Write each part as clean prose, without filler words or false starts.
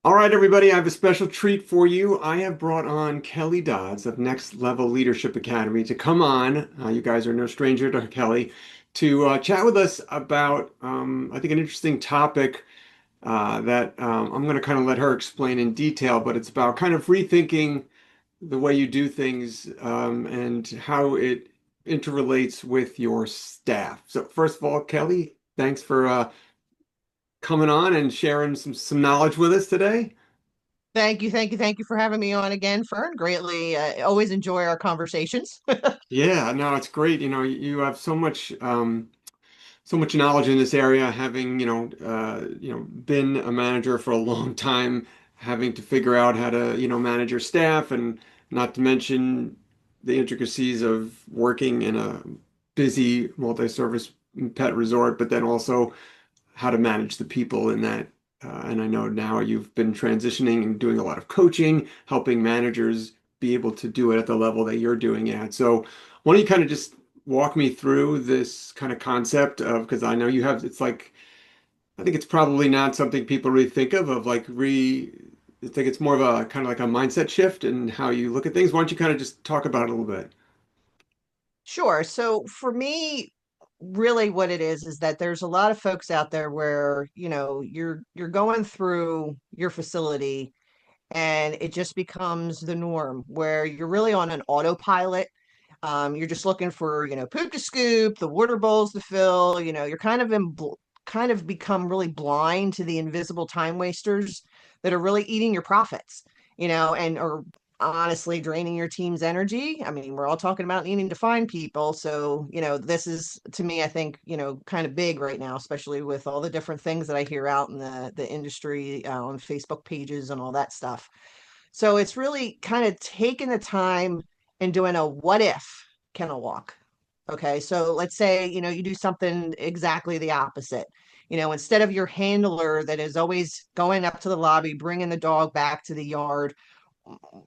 All right, everybody, I have a special treat for you. I have brought on Kelli Dodds of Next Level Leadership Academy to come on. You guys are no stranger to Kelli, to chat with us about, I think, an interesting topic that I'm going to kind of let her explain in detail, but it's about kind of rethinking the way you do things and how it interrelates with your staff. So, first of all, Kelli, thanks for coming on and sharing some knowledge with us today. Thank you for having me on again, Fern. Greatly, always enjoy our conversations. Yeah, no, it's great. You have so much knowledge in this area, having, been a manager for a long time, having to figure out how to, manage your staff and not to mention the intricacies of working in a busy multi-service pet resort, but then also how to manage the people in that. And I know now you've been transitioning and doing a lot of coaching, helping managers be able to do it at the level that you're doing it at. So, why don't you kind of just walk me through this kind of concept of, because I know you have, it's like, I think it's probably not something people really think of like I think it's more of a kind of like a mindset shift in how you look at things. Why don't you kind of just talk about it a little bit? Sure. So for me, really what it is that there's a lot of folks out there where, you're going through your facility and it just becomes the norm where you're really on an autopilot. You're just looking for, poop to scoop, the water bowls to fill, you're kind of become really blind to the invisible time wasters that are really eating your profits, and or honestly draining your team's energy. I mean, we're all talking about needing to find people. So, this is to me, I think, kind of big right now, especially with all the different things that I hear out in the industry on Facebook pages and all that stuff. So it's really kind of taking the time and doing a what if kennel walk. Okay, so let's say, you do something exactly the opposite. Instead of your handler that is always going up to the lobby, bringing the dog back to the yard,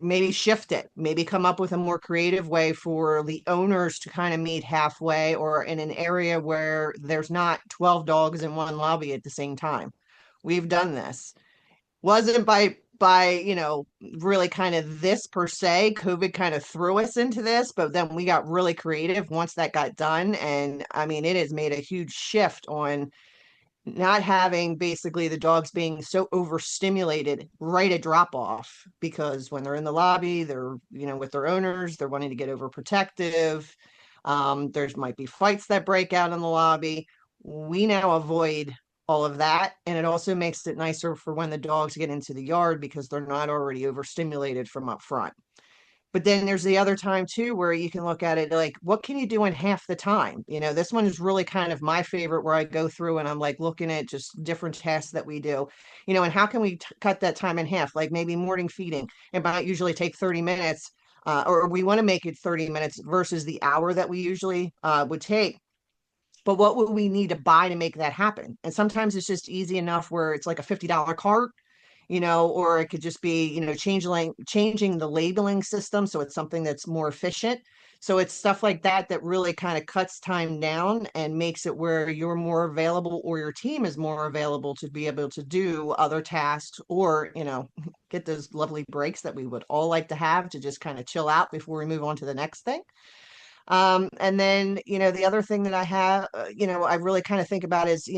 maybe shift it, maybe come up with a more creative way for the owners to kind of meet halfway or in an area where there's not 12 dogs in one lobby at the same time. We've done this. Wasn't by really kind of this per se. COVID kind of threw us into this, but then we got really creative once that got done. And I mean, it has made a huge shift on not having basically the dogs being so overstimulated right at drop off, because when they're in the lobby, they're, with their owners, they're wanting to get overprotective. There's might be fights that break out in the lobby. We now avoid all of that. And it also makes it nicer for when the dogs get into the yard because they're not already overstimulated from up front. But then there's the other time too where you can look at it like, what can you do in half the time? This one is really kind of my favorite where I go through and I'm like looking at just different tasks that we do, and how can we cut that time in half? Like maybe morning feeding. It might usually take 30 minutes, or we want to make it 30 minutes versus the hour that we usually would take. But what would we need to buy to make that happen? And sometimes it's just easy enough where it's like a $50 cart, or it could just be, changing the labeling system so it's something that's more efficient. So it's stuff like that that really kind of cuts time down and makes it where you're more available or your team is more available to be able to do other tasks or, get those lovely breaks that we would all like to have to just kind of chill out before we move on to the next thing. And then, the other thing that I have, I really kind of think about is,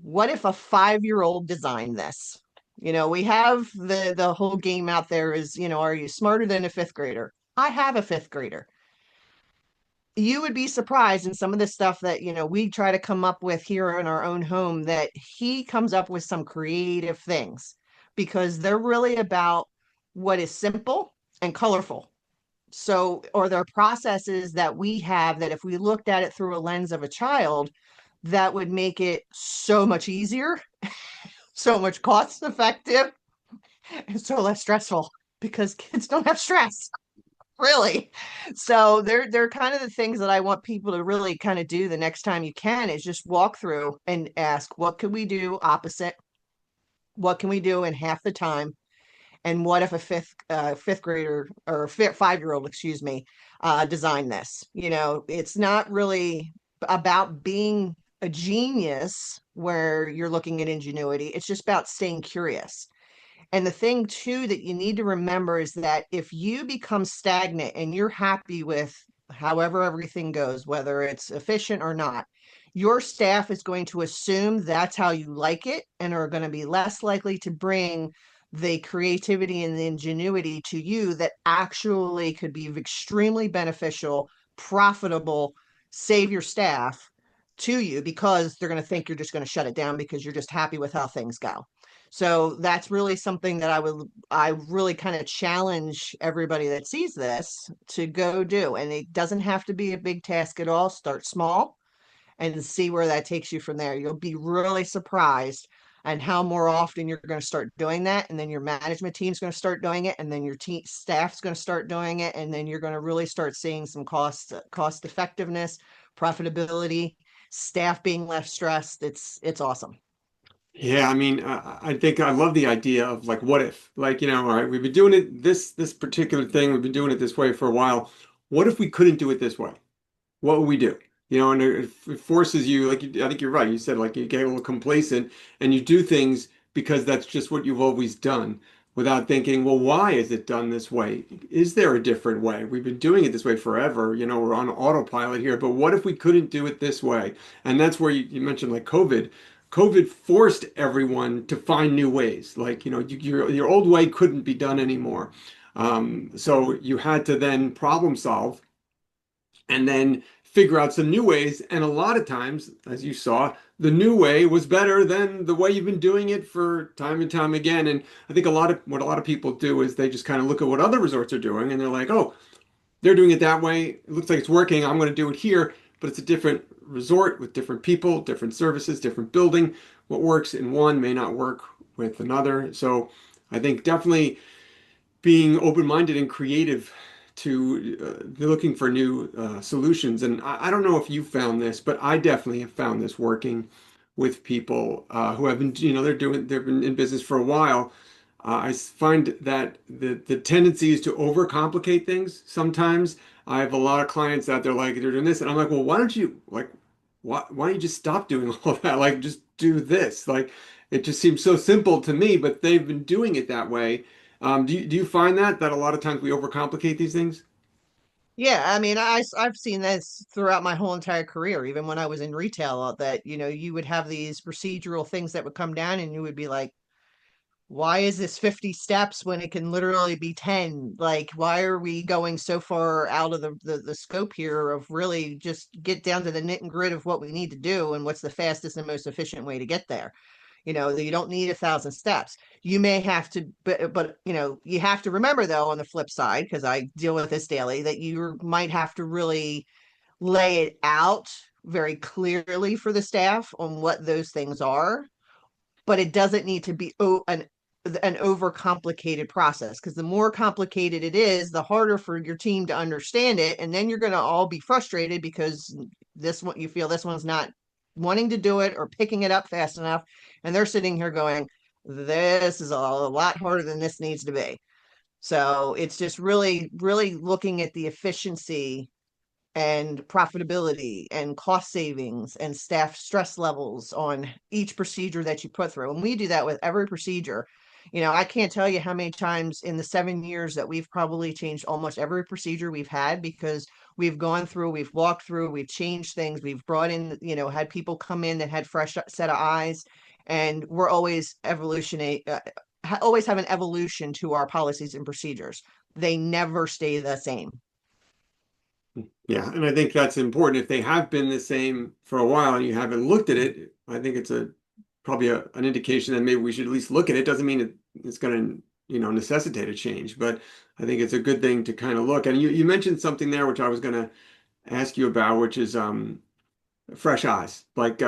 what if a 5-year-old designed this? We have the whole game out there is, are you smarter than a fifth grader? I have a fifth grader. You would be surprised in some of the stuff that, we try to come up with here in our own home that he comes up with some creative things because they're really about what is simple and colorful. So, or there are processes that we have that if we looked at it through a lens of a child, that would make it so much easier, so much cost effective, and so less stressful because kids don't have stress, really. So they're kind of the things that I want people to really kind of do the next time you can is just walk through and ask, what could we do opposite? What can we do in half the time? And what if a fifth grader or 5-year-old, excuse me, designed this? It's not really about being a genius where you're looking at ingenuity. It's just about staying curious. And the thing too that you need to remember is that if you become stagnant and you're happy with however everything goes, whether it's efficient or not, your staff is going to assume that's how you like it and are going to be less likely to bring the creativity and the ingenuity to you that actually could be extremely beneficial, profitable, save your staff to you, because they're going to think you're just going to shut it down because you're just happy with how things go. So that's really something that I really kind of challenge everybody that sees this to go do. And it doesn't have to be a big task at all. Start small and see where that takes you from there. You'll be really surprised and how more often you're going to start doing that, and then your management team's going to start doing it, and then your team staff's going to start doing it, and then you're going to really start seeing some cost effectiveness, profitability, staff being less stressed. It's awesome. Yeah, I mean, I think I love the idea of like, what if, like, all right, we've been doing it this particular thing, we've been doing it this way for a while. What if we couldn't do it this way? What would we do? And it forces you, like, I think you're right. You said, like, you get a little complacent and you do things because that's just what you've always done without thinking, well, why is it done this way? Is there a different way? We've been doing it this way forever. We're on autopilot here, but what if we couldn't do it this way? And that's where you mentioned like COVID. COVID forced everyone to find new ways. Like, your old way couldn't be done anymore. So you had to then problem solve and then figure out some new ways. And a lot of times, as you saw, the new way was better than the way you've been doing it for time and time again. And I think what a lot of people do is they just kind of look at what other resorts are doing and they're like, oh, they're doing it that way. It looks like it's working. I'm going to do it here. But it's a different resort with different people, different services, different building. What works in one may not work with another. So I think definitely being open-minded and creative to looking for new solutions. And I don't know if you found this, but I definitely have found this working with people who have been, they've been in business for a while. I find that the tendency is to overcomplicate things. Sometimes I have a lot of clients out there like they're doing this, and I'm like, well, why don't you like, why don't you just stop doing all that? Like, just do this. Like, it just seems so simple to me, but they've been doing it that way. Do you find that a lot of times we overcomplicate these things? Yeah, I mean, I've seen this throughout my whole entire career, even when I was in retail, that you would have these procedural things that would come down, and you would be like, why is this 50 steps when it can literally be 10? Like, why are we going so far out of the scope here of really just get down to the nit and grit of what we need to do and what's the fastest and most efficient way to get there? You don't need 1,000 steps. You may have to, but you have to remember though, on the flip side, because I deal with this daily, that you might have to really lay it out very clearly for the staff on what those things are, but it doesn't need to be an overcomplicated process, because the more complicated it is, the harder for your team to understand it, and then you're going to all be frustrated because this one, you feel this one's not wanting to do it or picking it up fast enough, and they're sitting here going, this is a lot harder than this needs to be. So it's just really really looking at the efficiency and profitability and cost savings and staff stress levels on each procedure that you put through. And we do that with every procedure. I can't tell you how many times in the 7 years that we've probably changed almost every procedure we've had, because we've gone through, we've walked through, we've changed things, we've brought in, had people come in that had fresh set of eyes, and we're always always have an evolution to our policies and procedures. They never stay the same. Yeah, and I think that's important. If they have been the same for a while and you haven't looked at it, I think it's probably an indication that maybe we should at least look at it. Doesn't mean it's going to, necessitate a change, but I think it's a good thing to kind of look. And you mentioned something there, which I was going to ask you about, which is fresh eyes. Like,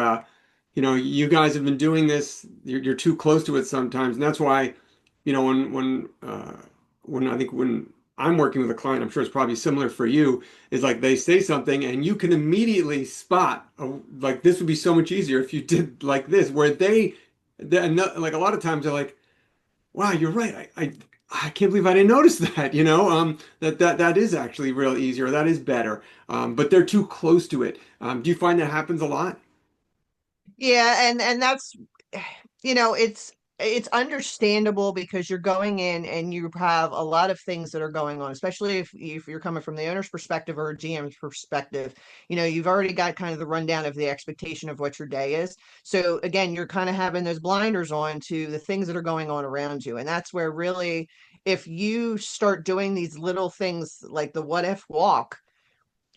you guys have been doing this. You're too close to it sometimes, and that's why, when I think when I'm working with a client, I'm sure it's probably similar for you. Is like they say something, and you can immediately spot, like this would be so much easier if you did like this. Where like a lot of times they're like, "Wow, you're right. I can't believe I didn't notice that." That is actually real easier. That is better. But they're too close to it. Do you find that happens a lot? Yeah, and that's it's it's understandable because you're going in and you have a lot of things that are going on, especially if you're coming from the owner's perspective or a GM's perspective. You've already got kind of the rundown of the expectation of what your day is. So again, you're kind of having those blinders on to the things that are going on around you. And that's where really, if you start doing these little things like the what if walk,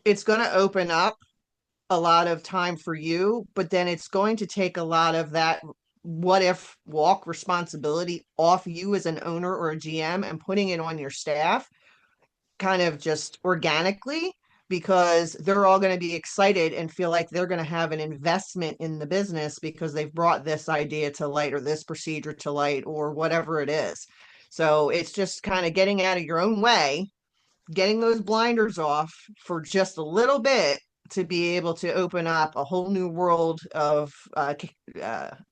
it's going to open up a lot of time for you, but then it's going to take a lot of that what if walk responsibility off you as an owner or a GM and putting it on your staff kind of just organically, because they're all going to be excited and feel like they're going to have an investment in the business because they've brought this idea to light or this procedure to light or whatever it is. So it's just kind of getting out of your own way, getting those blinders off for just a little bit to be able to open up a whole new world of, I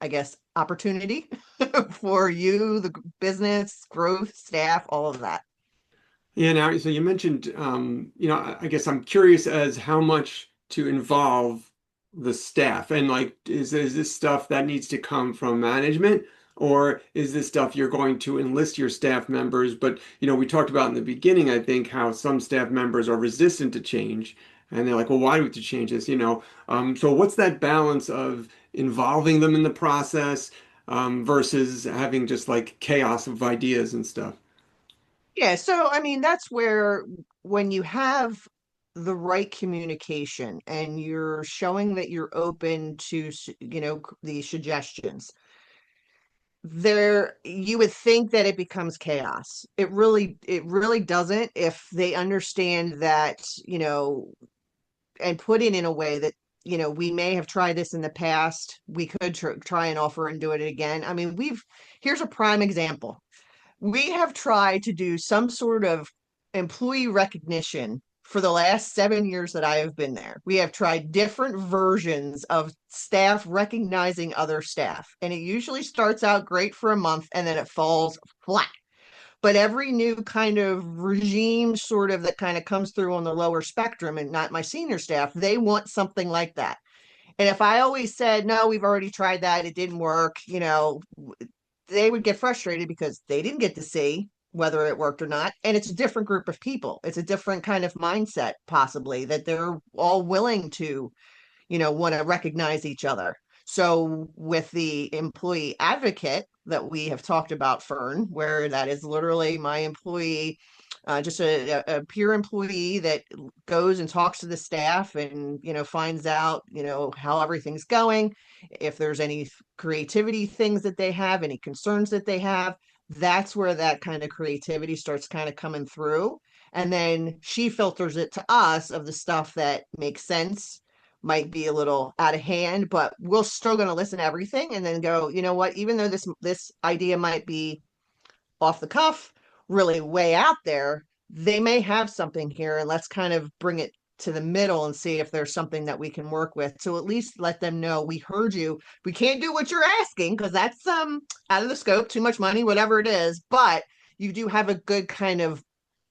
guess, opportunity for you, the business, growth, staff, all of that. Yeah, now, so you mentioned, I guess I'm curious as how much to involve the staff, and like, is this stuff that needs to come from management, or is this stuff you're going to enlist your staff members? But, we talked about in the beginning, I think, how some staff members are resistant to change, and they're like, well, why do we have to change this? So what's that balance of involving them in the process, versus having just like chaos of ideas and stuff? Yeah, so I mean, that's where when you have the right communication and you're showing that you're open to, the suggestions, there you would think that it becomes chaos. It really doesn't if they understand that, and put it in a way that, we may have tried this in the past. We could try and offer and do it again. I mean, here's a prime example. We have tried to do some sort of employee recognition for the last 7 years that I have been there. We have tried different versions of staff recognizing other staff, and it usually starts out great for a month and then it falls flat. But every new kind of regime, sort of that kind of comes through on the lower spectrum, and not my senior staff, they want something like that. And if I always said, no, we've already tried that, it didn't work, they would get frustrated because they didn't get to see whether it worked or not. And it's a different group of people. It's a different kind of mindset, possibly, that they're all willing to, want to recognize each other. So with the employee advocate that we have talked about, Fern, where that is literally my employee, just a peer employee that goes and talks to the staff and, finds out, how everything's going, if there's any creativity things that they have, any concerns that they have. That's where that kind of creativity starts kind of coming through. And then she filters it to us of the stuff that makes sense, might be a little out of hand, but we're still going to listen to everything and then go, you know what, even though this idea might be off the cuff, really way out there, they may have something here, and let's kind of bring it to the middle and see if there's something that we can work with. So at least let them know we heard you. We can't do what you're asking because that's out of the scope, too much money, whatever it is, but you do have a good kind of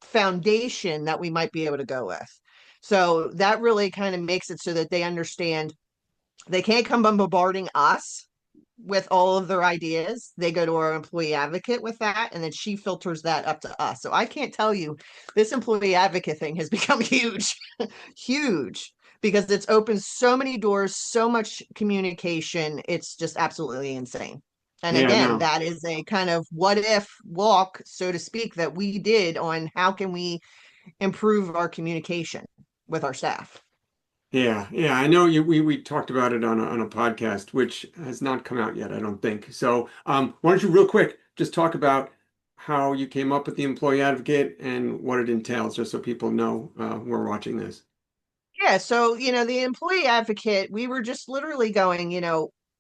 foundation that we might be able to go with. So that really kind of makes it so that they understand they can't come bombarding us with all of their ideas. They go to our employee advocate with that, and then she filters that up to us. So I can't tell you, this employee advocate thing has become huge, huge, because it's opened so many doors, so much communication. It's just absolutely insane. And Yeah, again, no. that is a kind of what if walk, so to speak, that we did on how can we improve our communication with our staff. Yeah, yeah, I know we talked about it on a podcast, which has not come out yet, I don't think. So, why don't you real quick just talk about how you came up with the employee advocate and what it entails, just so people know who are watching this. Yeah, so the employee advocate, we were just literally going,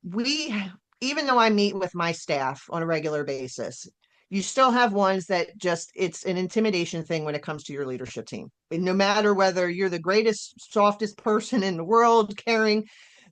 we even though I meet with my staff on a regular basis, you still have ones that just it's an intimidation thing when it comes to your leadership team. And no matter whether you're the greatest, softest person in the world, caring,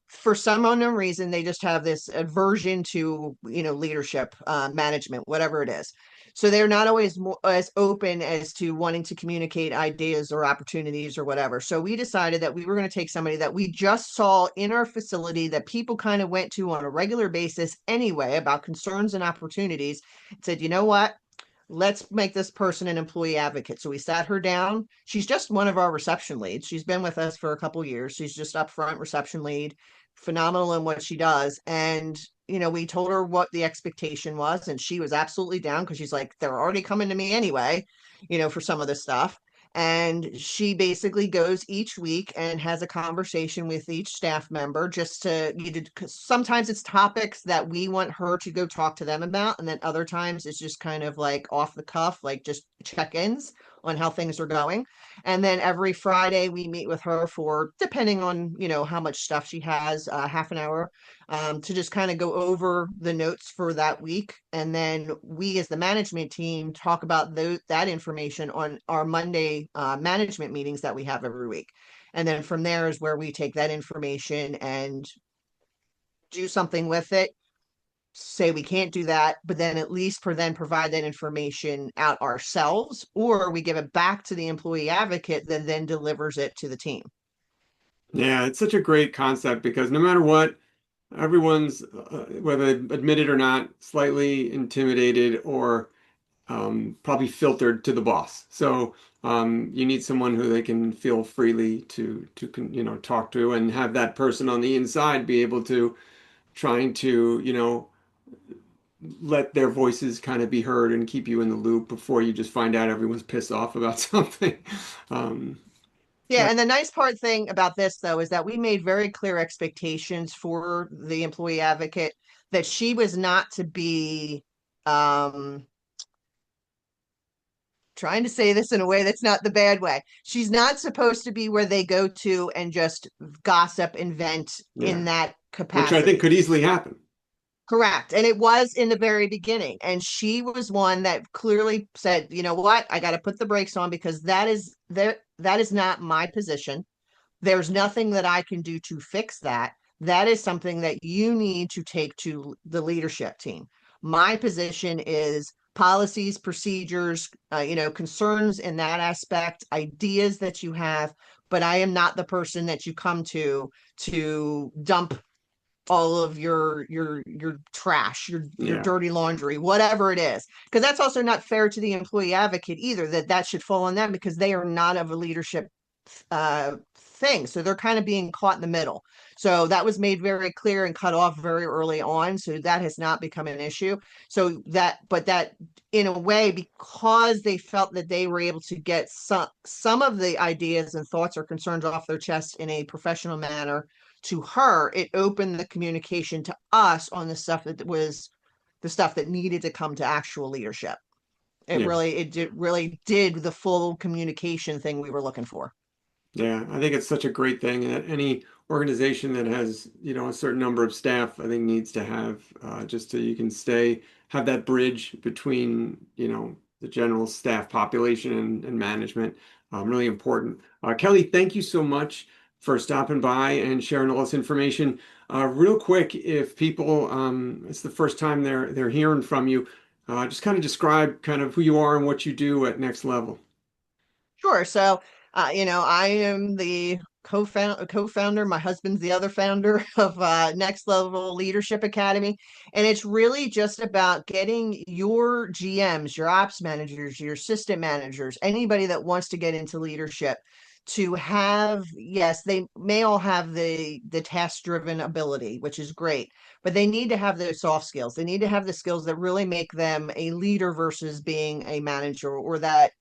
for some unknown reason, they just have this aversion to, leadership, management, whatever it is. So they're not always as open as to wanting to communicate ideas or opportunities or whatever. So we decided that we were going to take somebody that we just saw in our facility that people kind of went to on a regular basis anyway about concerns and opportunities, and said, you know what? Let's make this person an employee advocate. So we sat her down. She's just one of our reception leads. She's been with us for a couple of years. She's just upfront reception lead, phenomenal in what she does. And we told her what the expectation was, and she was absolutely down because she's like, they're already coming to me anyway, for some of this stuff. And she basically goes each week and has a conversation with each staff member just to, because sometimes it's topics that we want her to go talk to them about. And then other times it's just kind of like off the cuff, like just check ins on how things are going. And then every Friday we meet with her for, depending on, how much stuff she has, half an hour, to just kind of go over the notes for that week. And then we, as the management team, talk about that information on our Monday management meetings that we have every week. And then from there is where we take that information and do something with it. Say we can't do that, but then at least then provide that information out ourselves, or we give it back to the employee advocate that then delivers it to the team. Yeah, it's such a great concept because no matter what, everyone's, whether admitted or not, slightly intimidated or probably filtered to the boss. So you need someone who they can feel freely to talk to and have that person on the inside be able to trying to let their voices kind of be heard and keep you in the loop before you just find out everyone's pissed off about something. Um, Yeah, that, and the nice part thing about this though is that we made very clear expectations for the employee advocate that she was not to be um trying to say this in a way that's not the bad way. She's not supposed to be where they go to and just gossip and vent yeah, in that which I think capacity. could easily happen. Correct. And it was in the very beginning. And she was one that clearly said, you know what, I got to put the brakes on because that is not my position. There's nothing that I can do to fix that. That is something that you need to take to the leadership team. My position is policies, procedures, concerns in that aspect, ideas that you have, but I am not the person that you come to dump all of your trash, your Yeah, dirty laundry, whatever it is, because that's also not fair to the employee advocate either, that should fall on them because they are not of a leadership thing, so they're kind of being caught in the middle. So that was made very clear and cut off very early on, so that has not become an issue. So that in a way, because they felt that they were able to get some of the ideas and thoughts or concerns off their chest in a professional manner to her, it opened the communication to us on the stuff that was the stuff that needed to come to actual leadership. yeah. It really did the full communication thing we were looking for. Yeah, I think it's such a great thing that any organization that has, a certain number of staff, I think needs to have just so you can have that bridge between, the general staff population and management. Really important. Kelly, thank you so much for stopping by and sharing all this information. Real quick, if people, it's the first time they're hearing from you, just kind of describe kind of who you are and what you do at Next Level. Sure. So, I am the co-founder. My husband's the other founder of Next Level Leadership Academy, and it's really just about getting your GMs, your ops managers, your assistant managers, anybody that wants to get into leadership to have, yes, they may all have the task driven ability, which is great, but they need to have those soft skills. They need to have the skills that really make them a leader versus being a manager or that,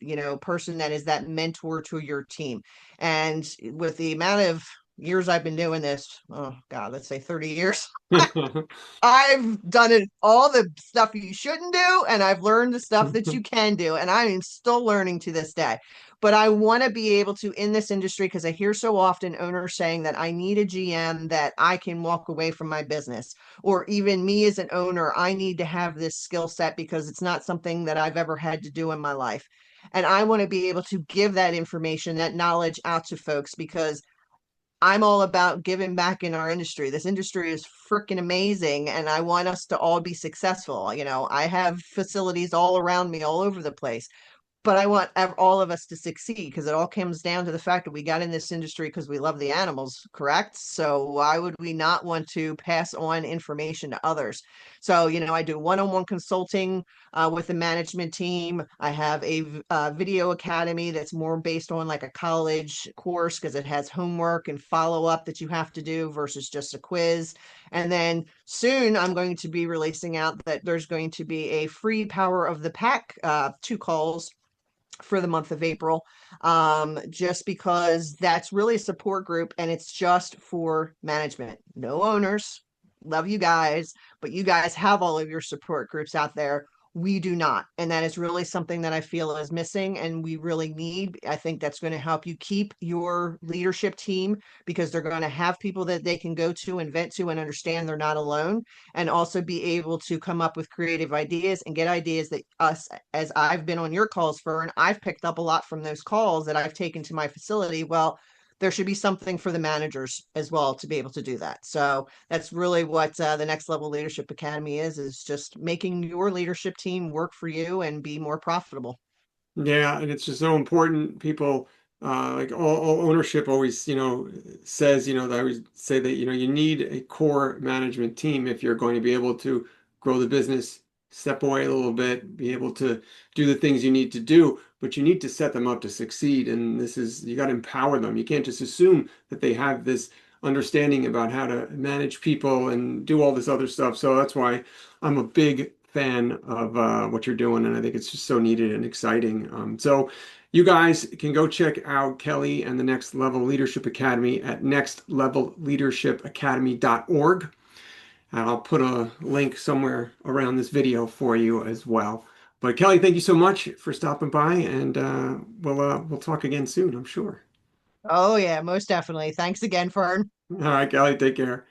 person that is that mentor to your team. And with the amount of years I've been doing this, oh God, let's say 30 years, I've done it all the stuff you shouldn't do, and I've learned the stuff that you can do, and I am still learning to this day. But I want to be able to in this industry because I hear so often owners saying that I need a GM that I can walk away from my business, or even me as an owner, I need to have this skill set because it's not something that I've ever had to do in my life. And I want to be able to give that information, that knowledge out to folks because I'm all about giving back in our industry. This industry is freaking amazing, and I want us to all be successful. I have facilities all around me, all over the place, but I want all of us to succeed because it all comes down to the fact that we got in this industry because we love the animals, correct? So why would we not want to pass on information to others? So, I do one-on-one consulting with the management team. I have a video academy that's more based on like a college course because it has homework and follow-up that you have to do versus just a quiz. And then soon I'm going to be releasing out that there's going to be a free Power of the Pack 2 calls for the month of April, just because that's really a support group and it's just for management. No owners. Love you guys, but you guys have all of your support groups out there. We do not. And that is really something that I feel is missing and we really need. I think that's going to help you keep your leadership team because they're going to have people that they can go to and vent to and understand they're not alone, and also be able to come up with creative ideas and get ideas that us, as I've been on your calls for, and I've picked up a lot from those calls that I've taken to my facility. Well, there should be something for the managers as well to be able to do that. So that's really what the Next Level Leadership Academy is just making your leadership team work for you and be more profitable. Yeah, and it's just so important. People, like all ownership always, says, they always say that, you need a core management team if you're going to be able to grow the business, step away a little bit, be able to do the things you need to do, but you need to set them up to succeed. And you got to empower them. You can't just assume that they have this understanding about how to manage people and do all this other stuff. So that's why I'm a big fan of what you're doing, and I think it's just so needed and exciting. So you guys can go check out Kelli and the Next Level Leadership Academy at nextlevelleadershipacademy.org. And I'll put a link somewhere around this video for you as well. But Kelli, thank you so much for stopping by, and we'll talk again soon, I'm sure. Oh, yeah, most definitely. Thanks again, Fern. All right, Kelli, take care.